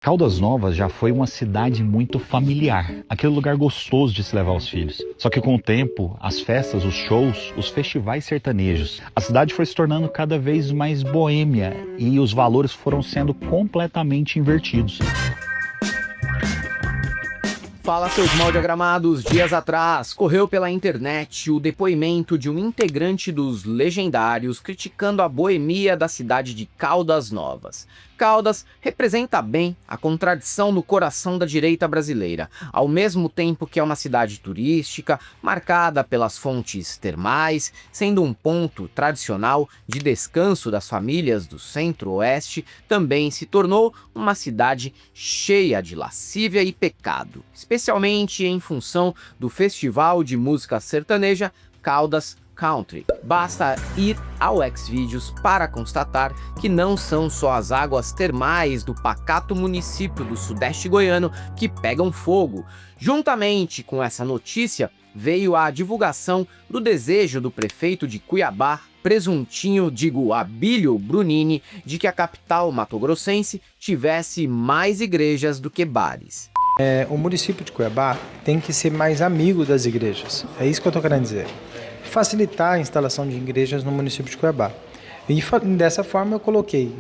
Caldas Novas já foi uma cidade muito familiar, aquele lugar gostoso de se levar os filhos. Só que com o tempo, as festas, os shows, os festivais sertanejos, a cidade foi se tornando cada vez mais boêmia e os valores foram sendo completamente invertidos. Fala, seus mal diagramados. Dias atrás, correu pela internet o depoimento de um integrante dos Legendários criticando a boemia da cidade de Caldas Novas. Caldas representa bem a contradição no coração da direita brasileira, ao mesmo tempo que é uma cidade turística, marcada pelas fontes termais, sendo um ponto tradicional de descanso das famílias do Centro-Oeste, também se tornou uma cidade cheia de lascívia e pecado, especialmente em função do festival de música sertaneja Caldas Country. Basta ir ao Xvideos para constatar que não são só as águas termais do pacato município do Sudeste goiano que pegam fogo. Juntamente com essa notícia, veio a divulgação do desejo do prefeito de Cuiabá, Abílio Brunini, de que a capital mato-grossense tivesse mais igrejas do que bares. O município de Cuiabá tem que ser mais amigo das igrejas. É isso que eu estou querendo dizer. Facilitar a instalação de igrejas no município de Cuiabá. E dessa forma eu coloquei,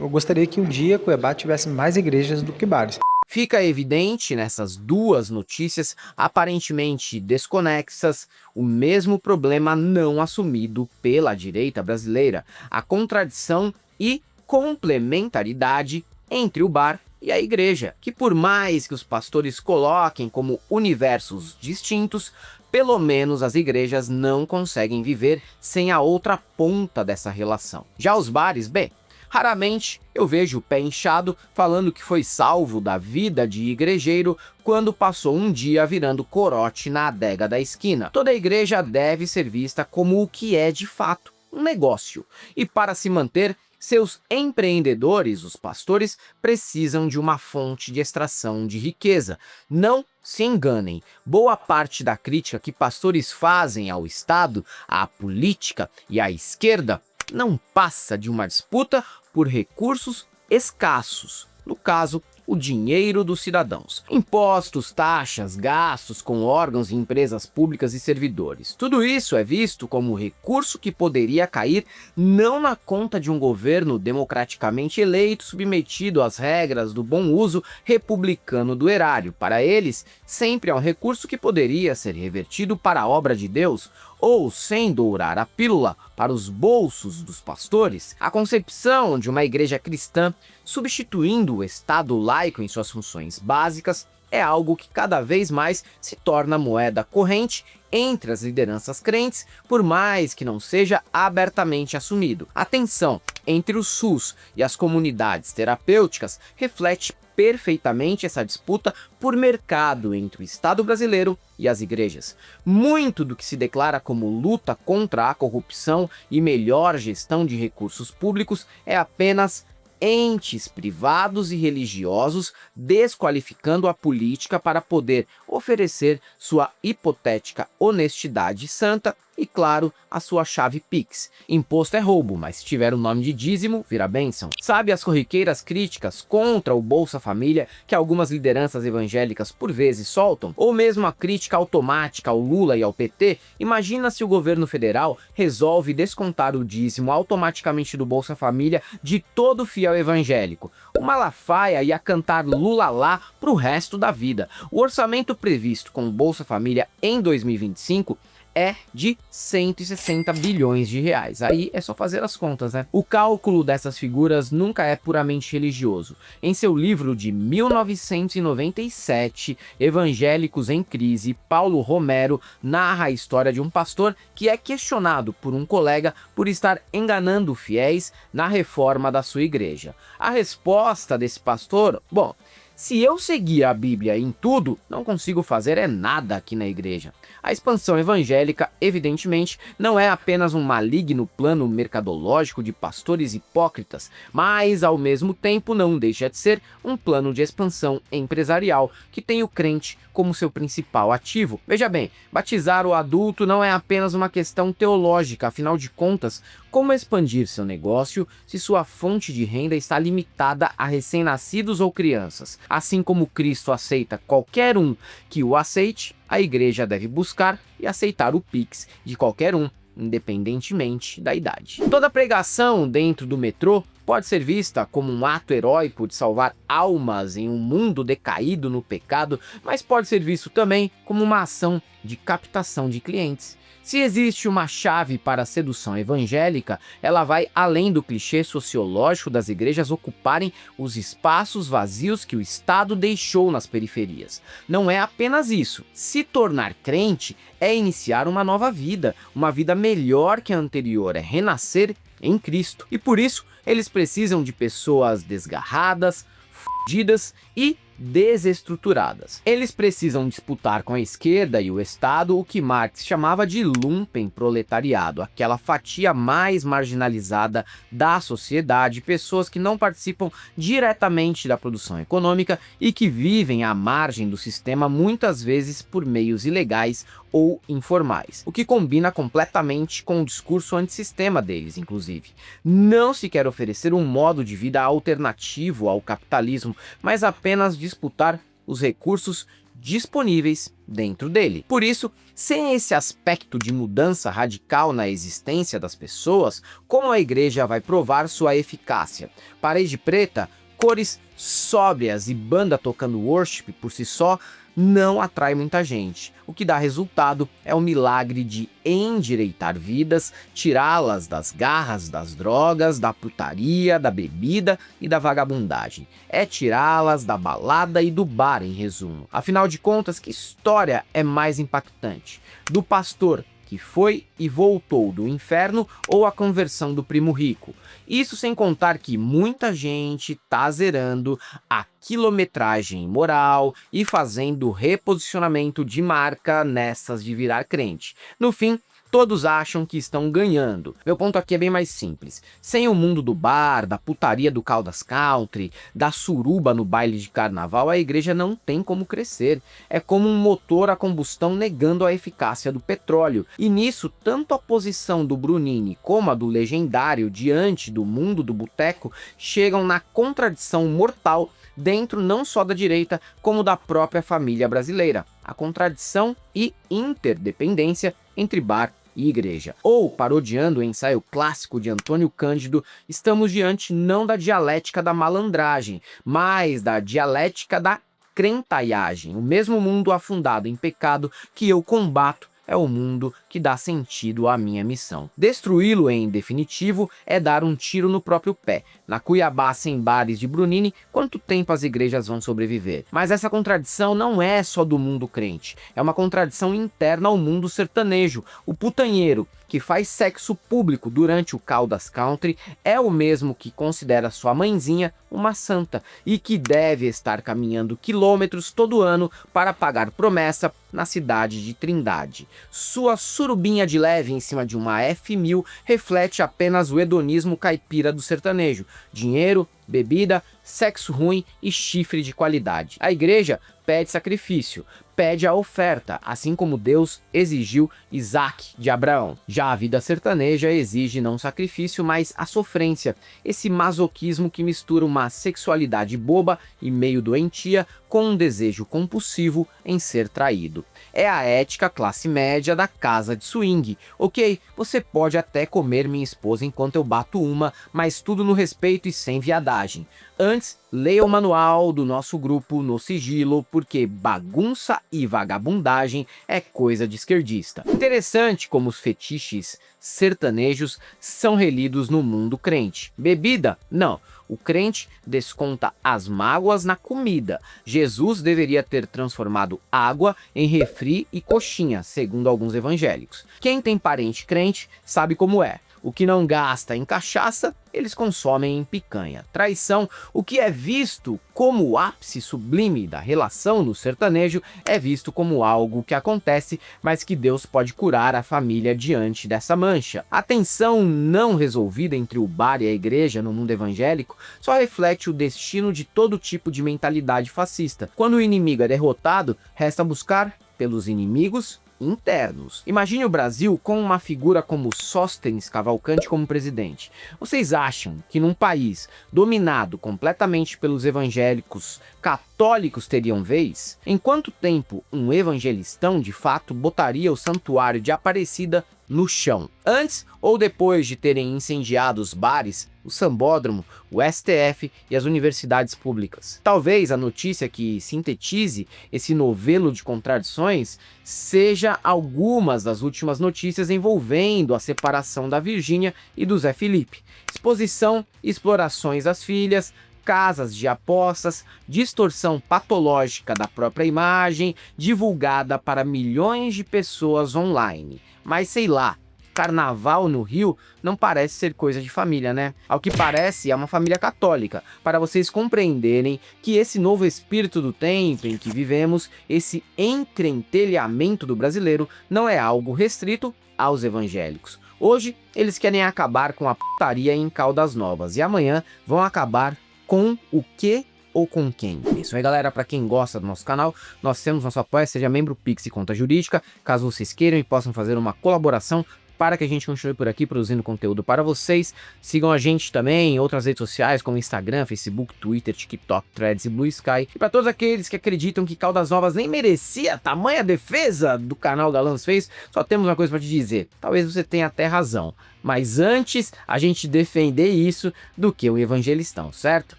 eu gostaria que um dia Cuiabá tivesse mais igrejas do que bares. Fica evidente nessas duas notícias aparentemente desconexas o mesmo problema não assumido pela direita brasileira, a contradição e complementaridade entre o bar e a igreja, que por mais que os pastores coloquem como universos distintos, pelo menos as igrejas não conseguem viver sem a outra ponta dessa relação. Já os bares, bem, raramente eu vejo o pé inchado falando que foi salvo da vida de igrejeiro quando passou um dia virando corote na adega da esquina. Toda igreja deve ser vista como o que é de fato, um negócio. E para se manter, seus empreendedores, os pastores, precisam de uma fonte de extração de riqueza. Não se enganem, boa parte da crítica que pastores fazem ao Estado, à política e à esquerda não passa de uma disputa por recursos escassos, no caso, o dinheiro dos cidadãos. Impostos, taxas, gastos com órgãos e empresas públicas e servidores. Tudo isso é visto como recurso que poderia cair não na conta de um governo democraticamente eleito submetido às regras do bom uso republicano do erário. Para eles, sempre é um recurso que poderia ser revertido para a obra de Deus ou, sem dourar a pílula, para os bolsos dos pastores. A concepção de uma igreja cristã substituindo o Estado laico em suas funções básicas é algo que cada vez mais se torna moeda corrente entre as lideranças crentes, por mais que não seja abertamente assumido. A tensão entre o SUS e as comunidades terapêuticas reflete perfeitamente essa disputa por mercado entre o Estado brasileiro e as igrejas. Muito do que se declara como luta contra a corrupção e melhor gestão de recursos públicos é apenas entes privados e religiosos desqualificando a política para poder oferecer sua hipotética honestidade santa e, claro, a sua chave Pix. Imposto é roubo, mas se tiver o nome de dízimo, vira bênção. Sabe as corriqueiras críticas contra o Bolsa Família que algumas lideranças evangélicas por vezes soltam? Ou mesmo a crítica automática ao Lula e ao PT? Imagina se o governo federal resolve descontar o dízimo automaticamente do Bolsa Família de todo fiel evangélico. O Malafaia ia cantar Lula lá pro resto da vida. O orçamento previsto com o Bolsa Família em 2025 é de 160 bilhões de reais. Aí é só fazer as contas, né? O cálculo dessas figuras nunca é puramente religioso. Em seu livro de 1997, Evangélicos em Crise, Paulo Romero narra a história de um pastor que é questionado por um colega por estar enganando fiéis na reforma da sua igreja. A resposta desse pastor, bom, se eu seguir a Bíblia em tudo, não consigo fazer nada aqui na igreja. A expansão evangélica, evidentemente, não é apenas um maligno plano mercadológico de pastores hipócritas, mas, ao mesmo tempo, não deixa de ser um plano de expansão empresarial que tem o crente como seu principal ativo. Veja bem, batizar o adulto não é apenas uma questão teológica, afinal de contas, Como expandir seu negócio se sua fonte de renda está limitada a recém-nascidos ou crianças? Assim como Cristo aceita qualquer um que o aceite, a igreja deve buscar e aceitar o Pix de qualquer um, independentemente da idade. Toda pregação dentro do metrô pode ser vista como um ato heróico de salvar almas em um mundo decaído no pecado, mas pode ser visto também como uma ação de captação de clientes. Se existe uma chave para a sedução evangélica, ela vai além do clichê sociológico das igrejas ocuparem os espaços vazios que o Estado deixou nas periferias. Não é apenas isso. Se tornar crente é iniciar uma nova vida, uma vida melhor que a anterior, é renascer em Cristo. E por isso, eles precisam de pessoas desgarradas, fudidas e desestruturadas. Eles precisam disputar com a esquerda e o Estado o que Marx chamava de lumpenproletariado, aquela fatia mais marginalizada da sociedade, pessoas que não participam diretamente da produção econômica e que vivem à margem do sistema, muitas vezes por meios ilegais ou informais, o que combina completamente com o discurso antissistema deles, inclusive. Não se quer oferecer um modo de vida alternativo ao capitalismo, mas apenas disputar os recursos disponíveis dentro dele. Por isso, sem esse aspecto de mudança radical na existência das pessoas, como a igreja vai provar sua eficácia? Parede preta, cores sóbrias e banda tocando worship por si só não atrai muita gente. O que dá resultado é o milagre de endireitar vidas, tirá-las das garras das drogas, da putaria, da bebida e da vagabundagem. É tirá-las da balada e do bar, em resumo. Afinal de contas, que história é mais impactante? Do pastor que foi e voltou do inferno ou a conversão do primo rico? Isso sem contar que muita gente tá zerando a quilometragem moral e fazendo reposicionamento de marca nessas de virar crente. No fim, todos acham que estão ganhando. Meu ponto aqui é bem mais simples. Sem o mundo do bar, da putaria do Caldas Country, da suruba no baile de carnaval, a igreja não tem como crescer. É como um motor a combustão negando a eficácia do petróleo. E nisso, tanto a posição do Brunini como a do Legendário diante do mundo do boteco chegam na contradição mortal dentro não só da direita, como da própria família brasileira. A contradição e interdependência entre bar e igreja. Ou, parodiando o ensaio clássico de Antônio Cândido, estamos diante não da dialética da malandragem, mas da dialética da crentaiagem. O mesmo mundo afundado em pecado que eu combato é o mundo que dá sentido à minha missão. Destruí-lo, em definitivo, é dar um tiro no próprio pé. Na Cuiabá sem bares de Brunini, quanto tempo as igrejas vão sobreviver? Mas essa contradição não é só do mundo crente, é uma contradição interna ao mundo sertanejo. O putanheiro que faz sexo público durante o Caldas Country é o mesmo que considera sua mãezinha uma santa e que deve estar caminhando quilômetros todo ano para pagar promessa na cidade de Trindade. Sua surubinha de leve em cima de uma F1000 reflete apenas o hedonismo caipira do sertanejo: dinheiro, bebida, sexo ruim e chifre de qualidade. A igreja pede sacrifício, pede a oferta, assim como Deus exigiu Isaac de Abraão. Já a vida sertaneja exige não sacrifício, mas a sofrência, esse masoquismo que mistura uma sexualidade boba e meio doentia com um desejo compulsivo em ser traído. É a ética classe média da casa de swing. Ok, você pode até comer minha esposa enquanto eu bato uma, mas tudo no respeito e sem viadagem. Antes, leia o manual do nosso grupo no sigilo, porque bagunça e vagabundagem é coisa de esquerdista. Interessante como os fetiches sertanejos são relidos no mundo crente. Bebida? Não. O crente desconta as mágoas na comida. Jesus deveria ter transformado água em refri e coxinha, segundo alguns evangélicos. Quem tem parente crente sabe como é. O que não gasta em cachaça, eles consomem em picanha. Traição, o que é visto como o ápice sublime da relação no sertanejo, é visto como algo que acontece, mas que Deus pode curar a família diante dessa mancha. A tensão não resolvida entre o bar e a igreja no mundo evangélico só reflete o destino de todo tipo de mentalidade fascista. Quando o inimigo é derrotado, resta buscar pelos inimigos internos. Imagine o Brasil com uma figura como Sóstenes Cavalcanti como presidente. Vocês acham que num país dominado completamente pelos evangélicos, católicos teriam vez? Em quanto tempo um evangelistão de fato botaria o santuário de Aparecida no chão? Antes ou depois de terem incendiado os bares, o sambódromo, o STF e as universidades públicas? Talvez a notícia que sintetize esse novelo de contradições seja algumas das últimas notícias envolvendo a separação da Virgínia e do Zé Felipe. Exposição, explorações às filhas, casas de apostas, distorção patológica da própria imagem, divulgada para milhões de pessoas online. Mas sei lá, carnaval no Rio não parece ser coisa de família, né? Ao que parece, é uma família católica, para vocês compreenderem que esse novo espírito do tempo em que vivemos, esse encrentelhamento do brasileiro, não é algo restrito aos evangélicos. Hoje, eles querem acabar com a putaria em Caldas Novas e amanhã vão acabar com o quê ou com quem? Isso aí, galera. Para quem gosta do nosso canal, nós temos nosso apoio, seja membro Pix e Conta Jurídica, caso vocês queiram e possam fazer uma colaboração para que a gente continue por aqui produzindo conteúdo para vocês. Sigam a gente também em outras redes sociais como Instagram, Facebook, Twitter, TikTok, Threads e Blue Sky. E para todos aqueles que acreditam que Caldas Novas nem merecia tamanha defesa do canal Galãs fez, só temos uma coisa para te dizer. Talvez você tenha até razão, mas antes a gente defender isso do que o evangelistão, certo?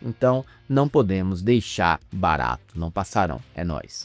Então não podemos deixar barato, não passarão. É nóis.